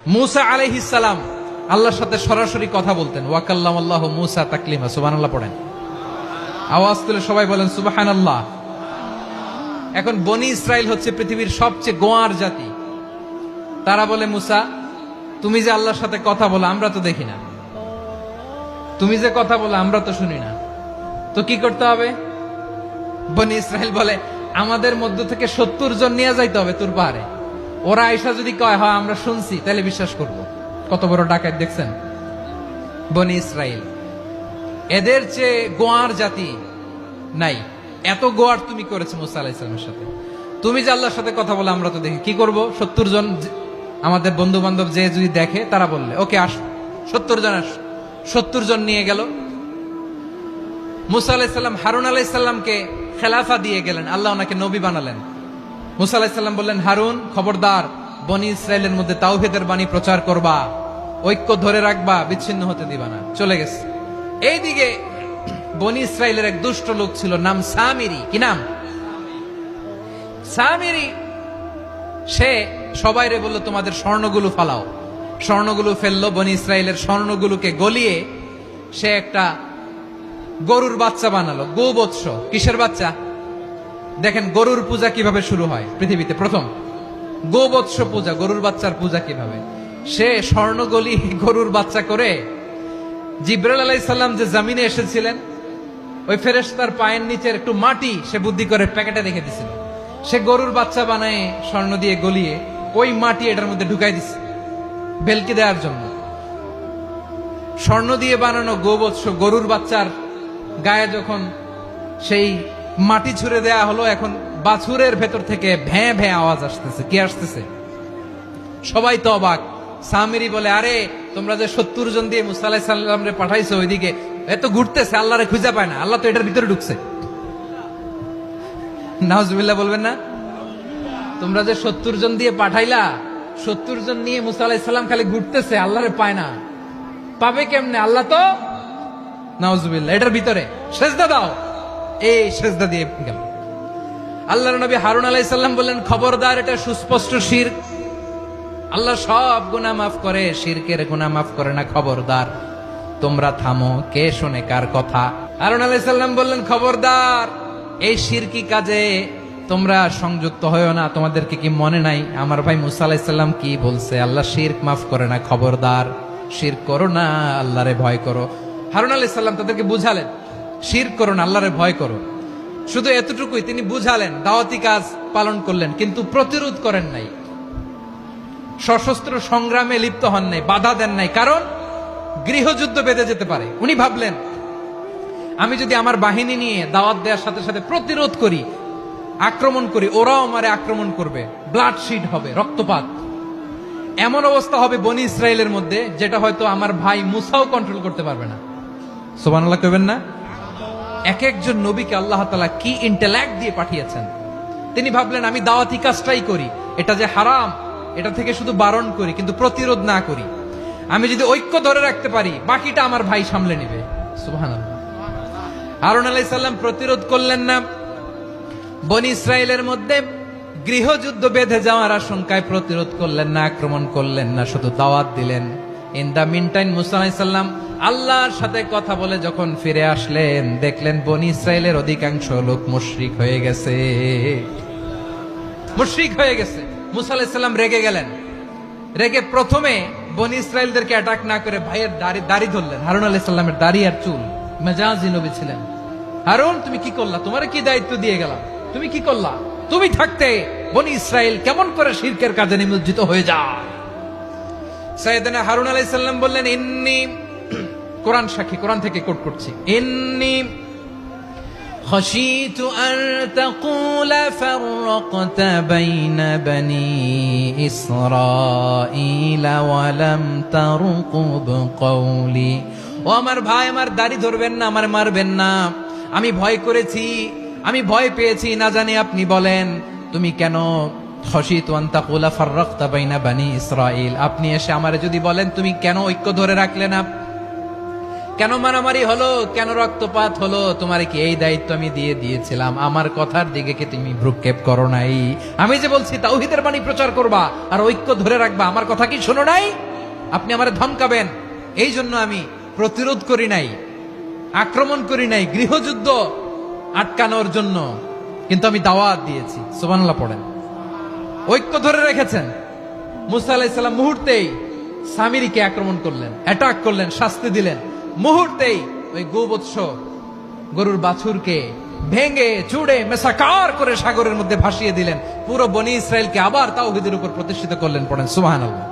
মুসা আলাইহিস সালাম আল্লাহর সাথে সরাসরি কথা বলতেন। ওয়াকাল্লামাল্লাহু মুসা তাকলিমা। সুবহানাল্লাহ পড়েন, আওয়াজ তুলে সবাই বলেন সুবহানাল্লাহ। এখন বনি ইসরাইল হচ্ছে পৃথিবীর সবচেয়ে গোয়ার জাতি। তারা বলে, মুসা তুমি যে আল্লাহর সাথে কথা বলো আমরা তো দেখি না, তুমি যে কথা বলো আমরা তো শুনি না, তো কি করতে হবে? বনি ইসরাইল বলে, আমাদের মধ্য থেকে 70 জন নিয়ে যাইতে হবে তোর পাহাড়ে। ওরা আয়েশা যদি কয় হয় আমরা শুনছি, তাহলে বিশ্বাস করব। কত বড় ডাকাত দেখছেন বনি ইসরাইল। এদের চেয়ে গোয়ার জাতি নাই। এত গোয়ার তুমি করেছো মুসা আলাইহিস সালামের সাথে। তুমি যে আল্লাহর সাথে কথা বলে আমরা তো দেখি, কি করব? 70 জন আমাদের বন্ধু বান্ধব যে যদি দেখে, তারা বললে ওকে আস, 70 জন আস। 70 জন নিয়ে গেল। মুসা আলাইহিস সালাম হারুন আলাইহিস সালামকে খেলাফা দিয়ে গেলেন, আল্লাহ ওনাকে নবী বানালেন। মুসা আলাইহিস সালাম বললেন, হারুন খবরদার, বনি ইসরায়েলের মধ্যে তাওহীদের বাণী প্রচার করবা, ঐক্য ধরে রাখবা, বিচ্ছিন্ন হতে দিবা না। চলে গেছে। এইদিকে বনি ইসরায়েলের এক দুষ্ট লোক ছিল, নাম সামিরি। কি নাম? সামিরি। সে সবাইরে বলল, তোমাদের স্বর্ণগুলো ফালাও। স্বর্ণগুলো ফেললো। বনি ইসরায়েলের স্বর্ণগুলোকে গলিয়ে সে একটা গরুর বাচ্চা বানালো। গোবৎস। কিসের বাচ্চা? দেখেন গরুর পূজা কিভাবে শুরু হয় পৃথিবীতে প্রথম। গোবৎস পূজা, গরুর বাচ্চার পূজা কিভাবে। সে স্বর্ণগলি গরুর বাচ্চা করে জিবরাইল আলাইহিস সালাম যে জমিনে এসেছিলেন, ওই ফেরেশতার পায়ের নিচের একটু মাটি সে বুদ্ধি করে প্যাকেটে রেখে দিছিল। সে গরুর বাচ্চা বানায় স্বর্ণ দিয়ে গলিয়ে ওই মাটি এটার মধ্যে ঢুকাই দিছে ভেলকি দেওয়ার জন্য। স্বর্ণ দিয়ে বানানো গোবৎস গরুর বাচ্চার গায়ে যখন সেই মাটি ছুঁড়ে দেয়া হলো, এখন বাছুরের ভেতর থেকে ভ্যাঁ ভ্যাঁ আওয়াজ আসতেছে। কি আসতেছে? সবাই তো অবাক। সামিরি বলে, আরে তোমরা যে 70 জন দিয়ে মুসা আলাইহিস সালাম রে পাঠাইছো, ওইদিকে এত ঘুরতেছে, আল্লাহরে খুঁজে পায় না, আল্লাহ তো এটার ভিতরে ঢুকছে। নাউজুবিল্লাহ বলবেন না? তোমরা যে 70 জন দিয়ে পাঠাইলা, 70 জন নিয়ে মুসা আলাইহিস সালাম খালি ঘুরতেছে, আল্লাহরে পায় না। পাবে কেমনে? আল্লাহ তো, নাউজুবিল্লাহ, এটার ভিতরে সেজদা দাও। এই সেজদা দিয়ে গেল। আল্লাহর নবী হারুন আলাইহিস সালাম বললেন, খবরদার, এটা সুস্পষ্ট শিরক। আল্লাহ সব গুনাহ মাফ করে, শিরকের গুনাহ মাফ করে না। খবরদার, তোমরা থামো। কে শোনে কার কথা? হারুন আলাইহিস সালাম বললেন, খবরদার, এই শিরকি কাজে তোমরা সংযুক্ত হয়ো না। তোমাদেরকে কি মনে নাই আমার ভাই মুসা আলাইহিস সালাম কি বলছে? আল্লাহ শিরক মাফ করে না। খবরদার, শিরক করো না, আল্লাহরে ভয় করো। হারুন আলাইহিস সালাম তাদেরকে বুঝালেন, শিরক করো না, আল্লাহরে ভয় করো। শুধু এতটুকুই তিনি বুঝালেন, দাওয়াতি কাজ পালন করলেন, কিন্তু প্রতিরোধ করেন নাই, সশস্ত্র সংগ্রামে লিপ্ত হন নাই, বাধা দেন নাই। কারণ গৃহযুদ্ধ বেঁধে যেতে পারে। উনি ভাবলেন, আমি যদি আমার বাহিনী নিয়ে দাওয়াত দেওয়ার সাথে সাথে প্রতিরোধ করি, আক্রমণ করি, ওরাও আমারে আক্রমণ করবে, ব্লাডশিড হবে, রক্তপাত। এমন অবস্থা হবে বনি ইসরায়েলের মধ্যে, যেটা হয়তো আমার ভাই মুসাও কন্ট্রোল করতে পারবে না। সুবহানাল্লাহ কইবেন না? এক একজন নবীকে আল্লাহ তাআলা কি ইন্টেলেক্ট দিয়ে পাঠিয়েছেন। তিনি ভাবলেন, আমি দাওয়াতি কাজটাই করি, এটা যে হারাম এটা থেকে শুধু বারণ করি, কিন্তু প্রতিরোধ না করি। আমি যদি ঐক্য ধরে রাখতে পারি, বাকিটা আমার ভাই সামলে নেবে। সুবহানাল্লাহ। হারুন আলাইহিস সালাম প্রতিরোধ করলেন না। বনি ইসরায়েলের মধ্যে গৃহযুদ্ধ বেঁধে যাওয়ার আশঙ্কায় প্রতিরোধ করলেন না, আক্রমণ করলেন না, শুধু দাওয়াত দিলেন। ইন দা মিন টাইম মুসা আলাইহিস সালাম আল্লাহর সাথে কথা বলে যখন ফিরে আসলেন, দেখলেন বনি ইসরায়েলের অধিকাংশ লোক মুশরিক হয়ে গেছে। মুশরিক হয়ে গেছে। মুসা আলাইহিস সালাম রেগে গেলেন। রেগে প্রথমে বনি ইসরায়েলদেরকে অ্যাটাক না করে ভাইয়ের দাড়ি ধরলেন। হারুন আলাইহিস সালামের দাড়ি আর চুল। মেজাজি নবী ছিলেন। হারুন, তুমি কি করলা? তোমারে কি দায়িত্ব দিয়ে গেলাম? তুমি কি করলা? তুমি থাকতে বনি ইসরায়েল কেমন করে শিরকের কাজে নিমজ্জিত হয়ে যায়? সাইয়েদনা হারুন আলাইহিস সালাম বললেন, ইন্নী, কোরআন সাক্ষী, কোরআন থেকে কোট করছি, ইন্নী খাশিতু আন তাকুলা ফাররাকতা বাইনা বনি ইসরাঈলা ওয়া লাম তারকুব কওলি। ও আমার ভাই, আমার দাড়ি ধরবেন না, আমার মারবেন না। আমি ভয় করেছি, আমি ভয় পেয়েছি, না জানি আপনি বলেন তুমি কেন খাশিতু আন তাকুলা ফাররাকতা বাইনা বনি ইসরাঈল। আপনি এসে আমারে যদি বলেন তুমি কেন ঐক্য ধরে রাখলে না, কেন মারামারি হলো, কেন রক্তপাত হলো? তোমার কি এই দায়িত্ব আমি দিয়েছিলাম? আমার কথার দিকে কি তুমি ভ্রুক্ষেপ করো নাই? আমি যে বলছি তাওহীদের বাণী প্রচার করবা আর ঐক্য ধরে রাখবা, আমার কথা কি শোনো নাই? আপনি আমারে ধমকাবেন, এই জন্য আমি প্রতিরোধ করি নাই, আক্রমণ করি নাই, গৃহযুদ্ধ আটকানোর জন্য, কিন্তু আমি দাওয়াত দিয়েছি। সুবহানাল্লাহ পড়েন। ঐক্য ধরে রেখেছেন। মুসা আলাইহিস সালাম মুহূর্তেই সামিরীকে আক্রমণ করলেন, অ্যাটাক করলেন, শাস্তি দিলেন। মুহূর্তেই ওই গোবৎস গরুর বাছুরকে ভেঙে চুড়ে মেসাকার করে সাগরের মধ্যে ভাসিয়ে দিলেন। পুরো বনি ইসরায়েলকে আবার তাওহীদের উপর প্রতিষ্ঠিত করলেন। পড়েন সুবহানাল্লাহ।